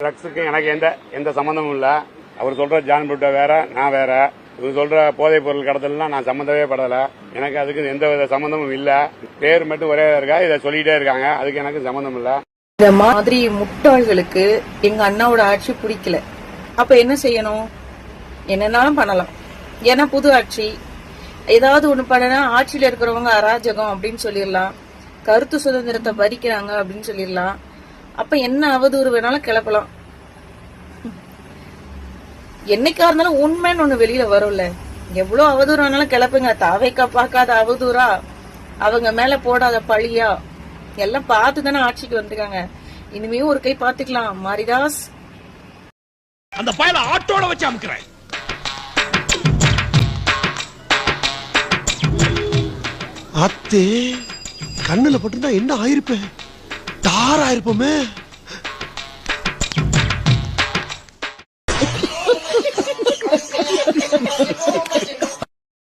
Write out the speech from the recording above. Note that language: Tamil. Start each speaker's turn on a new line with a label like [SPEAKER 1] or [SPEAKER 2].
[SPEAKER 1] ட்ரக்ஸுக்கு எனக்கு எந்த சம்மந்தமும் இல்லை. அவர் சொல்ற ஜான் புட்டா வேற, நான் வேற. இவர் சொல்ற போதைப் பொருள் கடத்தலாம் நான் சம்மந்தமே படல. எனக்கு அதுக்கு எந்த வித சம்மந்தமும் இல்ல. பேர் மட்டும் ஒரே இருக்கா, இதை சொல்லிட்டே இருக்காங்க. அதுக்கு எனக்கு சம்மந்தம் இல்ல.
[SPEAKER 2] இந்த மாதிரி முட்டாள்களுக்கு எங்க அண்ணாவோட ஆட்சி பிடிக்கல. அப்ப என்ன செய்யணும்? என்னன்னாலும் பண்ணலாம். ஏன்னா புது ஆட்சி, ஏதாவது ஒண்ணு பண்ணனா ஆட்சியில இருக்கிறவங்க அராஜகம் அப்படின்னு சொல்லிடலாம். கருத்து சுதந்திரத்தை பறிக்கிறாங்க அப்படின்னு சொல்லிடலாம். அப்ப என்ன அவதூறு வேணாலும் கிளப்பலாம். என்னைக்கா இருந்தாலும் உண்மைன்னு ஒண்ணு வெளியில வரும்ல. எவ்வளவு அவதூறு வேணாலும் கிளப்புங்க. தாவைக்கா பார்க்காத அவதூறா, அவங்க மேல போடாத பழியா, எல்லாம் பார்த்து தானே ஆட்சிக்கு வந்துருக்காங்க. இனிமே ஒரு கை பாத்துக்கலாம். மாரிதாஸ்
[SPEAKER 3] அந்த பயல ஆட்டோட வச்சு அமுக்குறேன்.
[SPEAKER 4] அத்தே கண்ணுல பட்டுனா என்ன ஆயிருப்பேன்? தார் ஆயிருப்போமே.